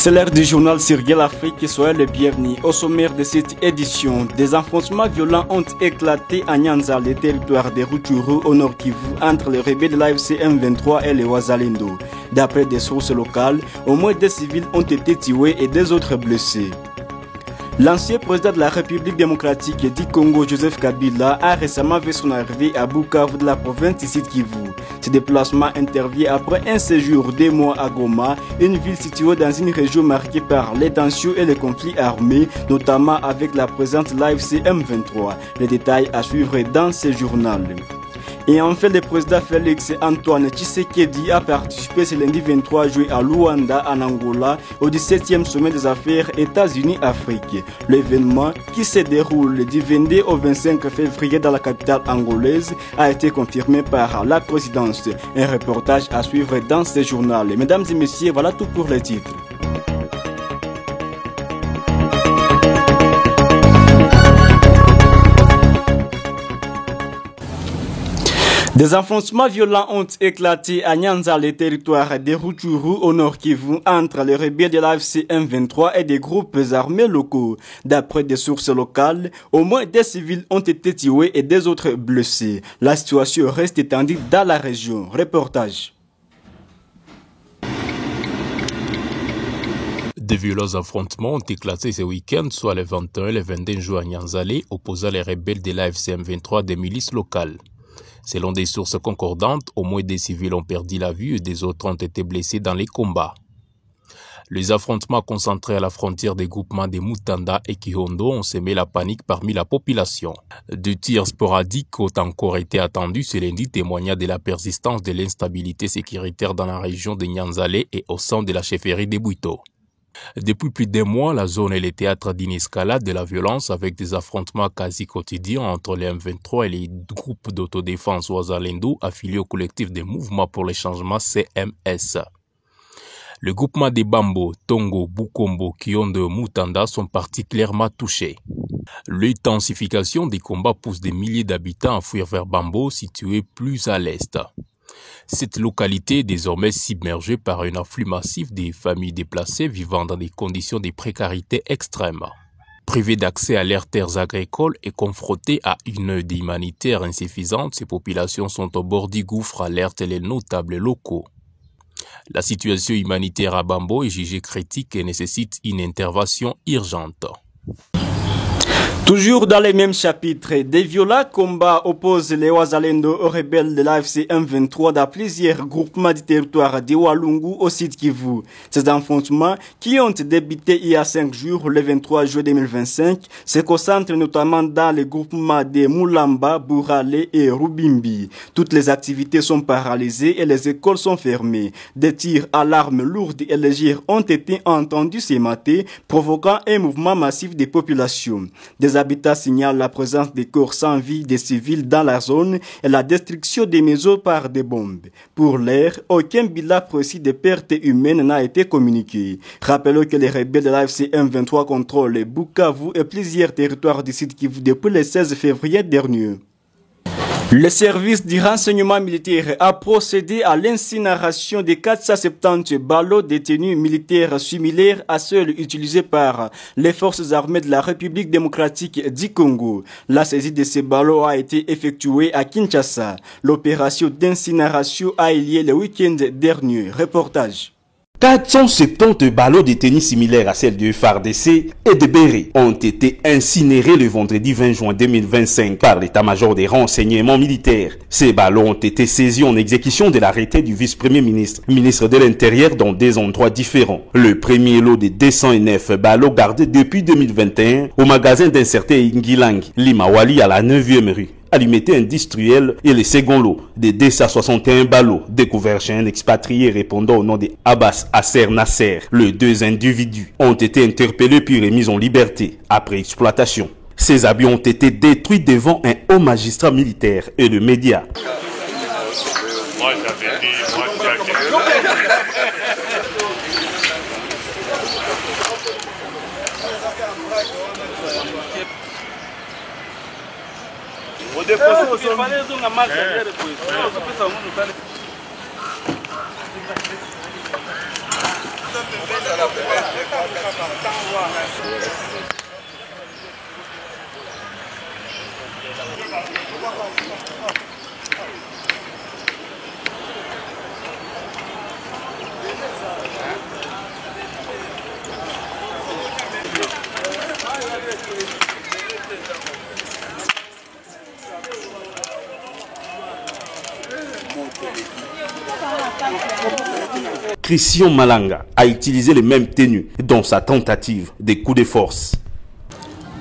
C'est l'heure du journal sur Gueule Afrique, soyez les bienvenus. Au sommaire de cette édition, des affrontements violents ont éclaté à Nyanza, le territoire de Rutshuru au nord Kivu, entre les rebelles de l'AFC M23 et les Wazalendo. D'après des sources locales, au moins des civils ont été tués et des autres blessés. L'ancien président de la République démocratique du Congo, Joseph Kabila, a récemment fait son arrivée à Bukavu de la province du Sud Kivu. Ce déplacement intervient après un séjour de mois à Goma, une ville située dans une région marquée par les tensions et les conflits armés, notamment avec la présence de l'AFC M23. Les détails à suivre dans ce journal. Et enfin, le président Félix Antoine Tshisekedi a participé ce lundi 23 juillet à Luanda, en Angola, au 17e sommet des affaires États-Unis-Afrique. L'événement, qui se déroule du 22 au 25 février dans la capitale angolaise, a été confirmé par la présidence. Un reportage à suivre dans ce journal. Mesdames et messieurs, voilà tout pour les titres. Des affrontements violents ont éclaté à Nyanza, le territoire de Rutshuru au nord Kivu, entre les rebelles de l'AFC M23 et des groupes armés locaux. D'après des sources locales, au moins des civils ont été tués et des autres blessés. La situation reste étendue dans la région. Reportage. De violents affrontements ont éclaté ce week-end, soit le 21 et le 22 juin à Nyanzale, opposant les rebelles de l'AFC M23 des milices locales. Selon des sources concordantes, au moins des civils ont perdu la vue et des autres ont été blessés dans les combats. Les affrontements concentrés à la frontière des groupements de Mutanda et Kihondo ont semé la panique parmi la population. Des tirs sporadiques ont encore été attendus ce lundi, témoignant de la persistance de l'instabilité sécuritaire dans la région de Nyanzale et au sein de la chefferie de Bwito. Depuis plus d'un mois, la zone est le théâtre d'une escalade de la violence avec des affrontements quasi quotidiens entre les M23 et les groupes d'autodéfense Wazalendo affiliés au collectif des mouvements pour le changement CMS. Le groupement des Bambo, Tongo, Bukombo, Kiondo et Mutanda sont particulièrement touchés. L'intensification des combats pousse des milliers d'habitants à fuir vers Bambo, situé plus à l'est. Cette localité est désormais submergée par un afflux massif des familles déplacées vivant dans des conditions de précarité extrême. Privées d'accès à leurs terres agricoles et confrontées à une aide humanitaire insuffisante, ces populations sont au bord du gouffre, alertent les notables locaux. La situation humanitaire à Bambo est jugée critique et nécessite une intervention urgente. Toujours dans les mêmes chapitres, des violents combats opposent les Wazalendo aux rebelles de l'AFC M23 dans plusieurs groupements du territoire de Walungu au Sud Kivu. Ces affrontements, qui ont débuté il y a 5 jours, le 23 juillet 2025, se concentrent notamment dans les groupements de Mulamba, Burale et Rubimbi. Toutes les activités sont paralysées et les écoles sont fermées. Des tirs à l'arme lourde et légère ont été entendus ce matin, provoquant un mouvement massif des populations. Des habitats signalent la présence des corps sans vie des civils dans la zone et la destruction des maisons par des bombes. Pour l'heure, aucun bilan précis de pertes humaines n'a été communiqué. Rappelons que les rebelles de l'AFC M23 contrôlent Bukavu et plusieurs territoires du Sud Kivu depuis le 16 février dernier. Le service du renseignement militaire a procédé à l'incinération de 470 ballots détenus militaires similaires à ceux utilisés par les forces armées de la République démocratique du Congo. La saisie de ces ballots a été effectuée à Kinshasa. L'opération d'incinération a eu lieu le week-end dernier. Reportage. 470 ballots de tennis similaires à celles de FARDC et de Béré ont été incinérés le vendredi 20 juin 2025 par l'état-major des renseignements militaires. Ces ballots ont été saisis en exécution de l'arrêté du vice-premier ministre, ministre de l'Intérieur dans des endroits différents. Le premier lot de 209 ballots gardés depuis 2021 au magasin d'un certain Ngilang, Limawali à la 9e rue. Alimité industriel et le second lot de 261 ballots découverts chez un expatrié répondant au nom de Abbas Asser Nasser. Les 2 individus ont été interpellés puis remis en liberté après exploitation. Ces habits ont été détruits devant un haut magistrat militaire et de médias. Christian Malanga a utilisé les mêmes tenues dans sa tentative de coup de force.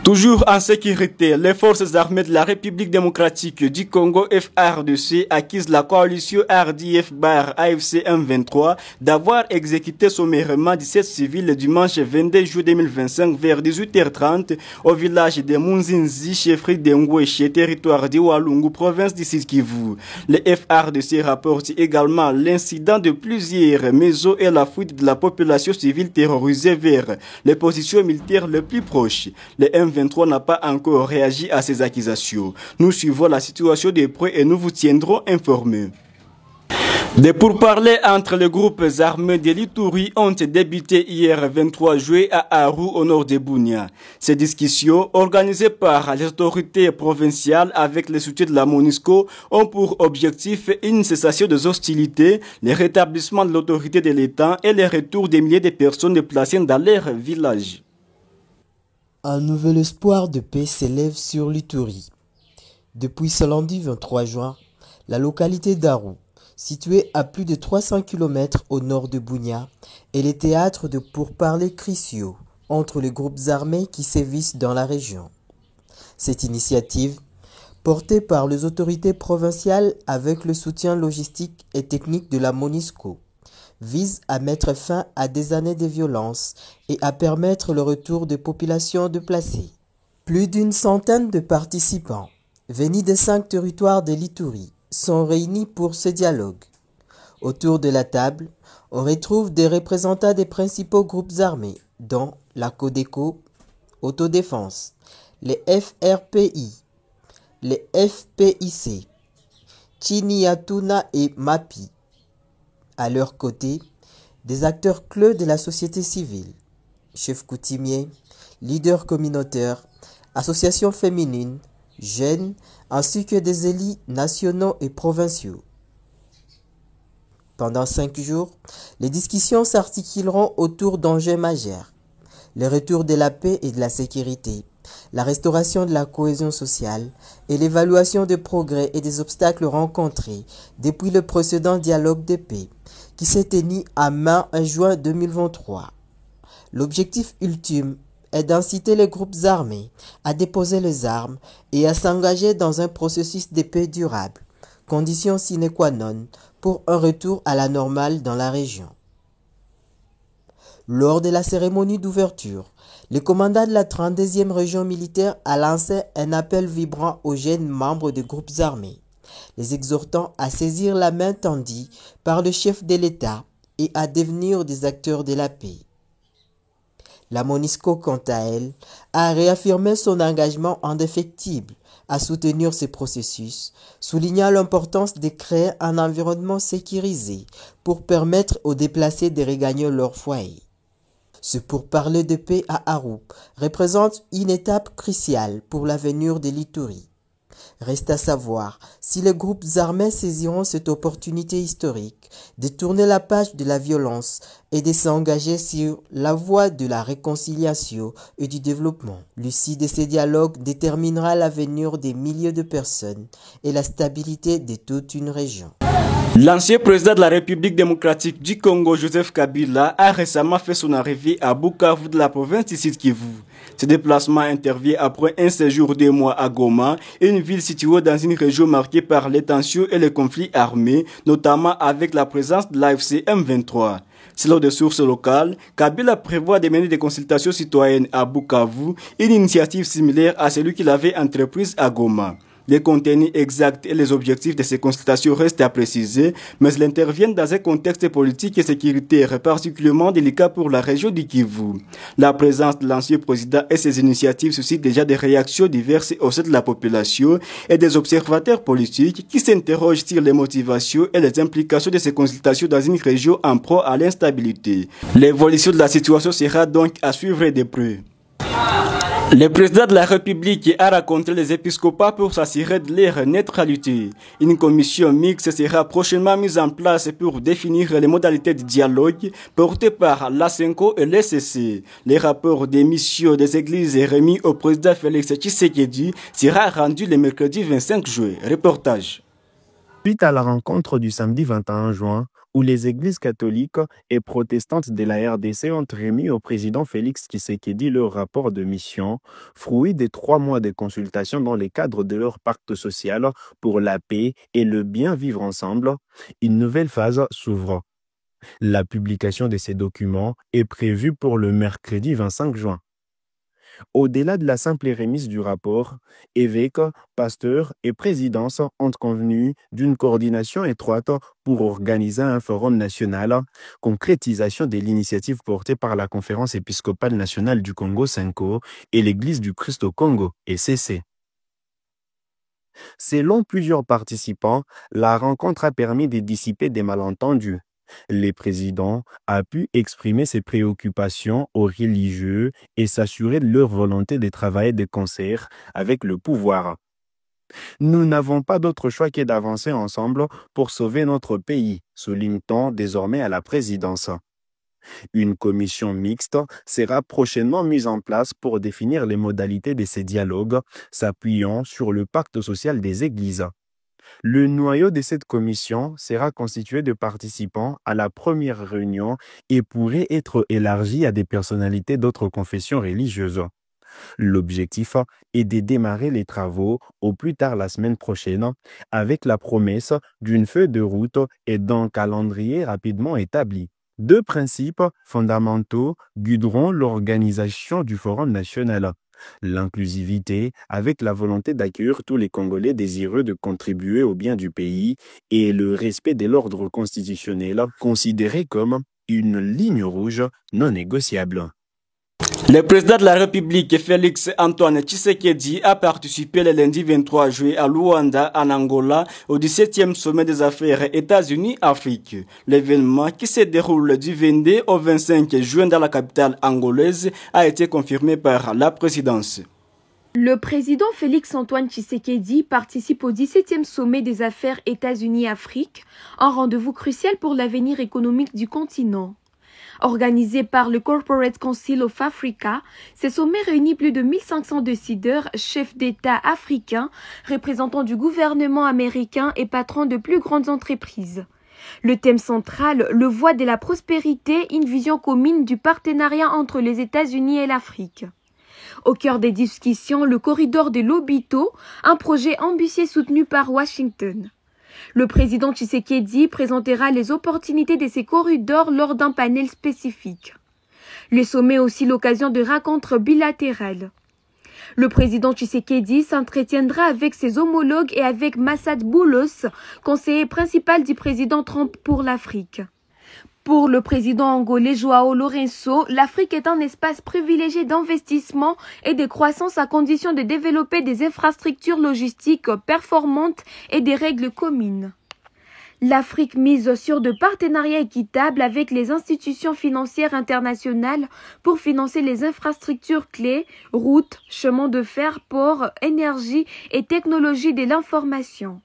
Toujours en sécurité, les forces armées de la République démocratique du Congo FARDC accusent la coalition RDF-AFC M23 d'avoir exécuté sommairement 17 civils le dimanche 22 juillet 2025 vers 18h30 au village de Munzinzi, chefferie de Ngweshe, territoire de Walungu, province du Sud Kivu. Le FARDC rapporte également l'incident de plusieurs maisons et la fuite de la population civile terrorisée vers les positions militaires les plus proches. Le M23 n'a pas encore réagi à ces accusations. Nous suivons la situation de près et nous vous tiendrons informés. Des pourparlers entre les groupes armés de l'Ituri ont débuté hier 23 juillet à Aru au nord de Bunia. Ces discussions, organisées par les autorités provinciales avec le soutien de la MONUSCO, ont pour objectif une cessation des hostilités, le rétablissement de l'autorité de l'État et le retour des milliers de personnes déplacées dans leur village. Un nouvel espoir de paix s'élève sur l'Ituri. Depuis ce lundi 23 juin, la localité d'Aru, située à plus de 300 km au nord de Bunia, est le théâtre de pourparlers cruciaux entre les groupes armés qui sévissent dans la région. Cette initiative, portée par les autorités provinciales avec le soutien logistique et technique de la MONUSCO, vise à mettre fin à des années de violence et à permettre le retour des populations déplacées. Plus d'une centaine de participants, venus des 5 territoires de l'Ituri, sont réunis pour ce dialogue. Autour de la table, on retrouve des représentants des principaux groupes armés, dont la Codeco, Autodéfense, les FRPI, les FPIC, Chiniatuna et MAPI. À leur côté, des acteurs clés de la société civile, chefs coutumiers, leaders communautaires, associations féminines, jeunes, ainsi que des élus nationaux et provinciaux. Pendant 5 jours, les discussions s'articuleront autour d'enjeux majeurs: le retour de la paix et de la sécurité, la restauration de la cohésion sociale et l'évaluation des progrès et des obstacles rencontrés depuis le précédent dialogue de paix qui s'est tenu à mai en juin 2023. L'objectif ultime est d'inciter les groupes armés à déposer les armes et à s'engager dans un processus de paix durable, condition sine qua non pour un retour à la normale dans la région. Lors de la cérémonie d'ouverture, le commandant de la 32e région militaire a lancé un appel vibrant aux jeunes membres des groupes armés, les exhortant à saisir la main tendue par le chef de l'État et à devenir des acteurs de la paix. La MONUSCO, quant à elle, a réaffirmé son engagement indéfectible à soutenir ce processus, soulignant l'importance de créer un environnement sécurisé pour permettre aux déplacés de regagner leur foyer. Ce pourparler de paix à Aru représente une étape cruciale pour l'avenir de l'Ituri. Reste à savoir si les groupes armés saisiront cette opportunité historique de tourner la page de la violence et de s'engager sur la voie de la réconciliation et du développement. L'issue de ces dialogues déterminera l'avenir des milliers de personnes et la stabilité de toute une région. L'ancien président de la République démocratique du Congo, Joseph Kabila, a récemment fait son arrivée à Bukavu de la province du Sud Kivu. Ce déplacement intervient après un séjour de mois à Goma, une ville située dans une région marquée par les tensions et les conflits armés, notamment avec la présence de l'AFC M23. Selon des sources locales, Kabila prévoit de mener des consultations citoyennes à Bukavu, une initiative similaire à celle qu'il avait entreprise à Goma. Des contenus exacts et les objectifs de ces consultations restent à préciser, mais elles interviennent dans un contexte politique et sécuritaire particulièrement délicat pour la région du Kivu. La présence de l'ancien président et ses initiatives suscitent déjà des réactions diverses au sein de la population et des observateurs politiques qui s'interrogent sur les motivations et les implications de ces consultations dans une région en proie à l'instabilité. L'évolution de la situation sera donc à suivre de près. Le président de la République a rencontré les épiscopats pour s'assurer de leur neutralité. Une commission mixte sera prochainement mise en place pour définir les modalités de dialogue portées par l'ASENCO et l'ECC. Les rapports des missions des églises remis au président Félix Tshisekedi sera rendu le mercredi 25 juin. Reportage. Suite à la rencontre du samedi 21 juin, où les églises catholiques et protestantes de la RDC ont remis au président Félix Tshisekedi leur rapport de mission, fruit des 3 mois de consultation dans le cadre de leur pacte social pour la paix et le bien vivre ensemble, une nouvelle phase s'ouvre. La publication de ces documents est prévue pour le mercredi 25 juin. Au-delà de la simple remise du rapport, évêques, pasteurs et présidences ont convenu d'une coordination étroite pour organiser un forum national, concrétisation de l'initiative portée par la Conférence épiscopale nationale du Congo (CENCO) et l'Église du Christ au Congo (ECC). Selon plusieurs participants, la rencontre a permis de dissiper des malentendus. Le président a pu exprimer ses préoccupations aux religieux et s'assurer de leur volonté de travailler de concert avec le pouvoir. Nous n'avons pas d'autre choix que d'avancer ensemble pour sauver notre pays, souligne-t-on désormais à la présidence. Une commission mixte sera prochainement mise en place pour définir les modalités de ces dialogues, s'appuyant sur le pacte social des églises. Le noyau de cette commission sera constitué de participants à la première réunion et pourrait être élargi à des personnalités d'autres confessions religieuses. L'objectif est de démarrer les travaux au plus tard la semaine prochaine avec la promesse d'une feuille de route et d'un calendrier rapidement établi. 2 principes fondamentaux guideront l'organisation du Forum national. L'inclusivité, avec la volonté d'accueillir tous les Congolais désireux de contribuer au bien du pays, et le respect de l'ordre constitutionnel, considéré comme une ligne rouge non négociable. Le président de la République, Félix Antoine Tshisekedi, a participé le lundi 23 juillet à Luanda, en Angola, au 17e sommet des affaires États-Unis-Afrique. L'événement, qui se déroule du 22 au 25 juin dans la capitale angolaise, a été confirmé par la présidence. Le président Félix Antoine Tshisekedi participe au 17e sommet des affaires États-Unis-Afrique, un rendez-vous crucial pour l'avenir économique du continent. Organisé par le Corporate Council of Africa, ce sommet réunit plus de 1500 décideurs, chefs d'État africains, représentants du gouvernement américain et patrons de plus grandes entreprises. Le thème central, le voie de la prospérité, une vision commune du partenariat entre les États-Unis et l'Afrique. Au cœur des discussions, le corridor de Lobito, un projet ambitieux soutenu par Washington. Le président Tshisekedi présentera les opportunités de ces corridors lors d'un panel spécifique. Le sommet est aussi l'occasion de rencontres bilatérales. Le président Tshisekedi s'entretiendra avec ses homologues et avec Massad Boulos, conseiller principal du président Trump pour l'Afrique. Pour le président angolais João Lourenço, l'Afrique est un espace privilégié d'investissement et de croissance à condition de développer des infrastructures logistiques performantes et des règles communes. L'Afrique mise sur de partenariats équitables avec les institutions financières internationales pour financer les infrastructures clés, routes, chemins de fer, ports, énergie et technologies de l'information.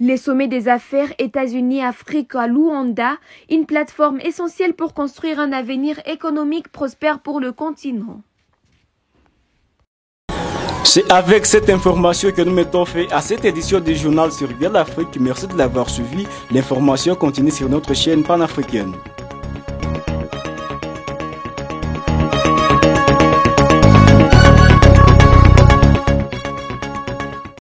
Les sommets des affaires États-Unis-Afrique à Luanda, une plateforme essentielle pour construire un avenir économique prospère pour le continent. C'est avec cette information que nous mettons fin à cette édition du journal sur l'Afrique. Merci de l'avoir suivi. L'information continue sur notre chaîne panafricaine.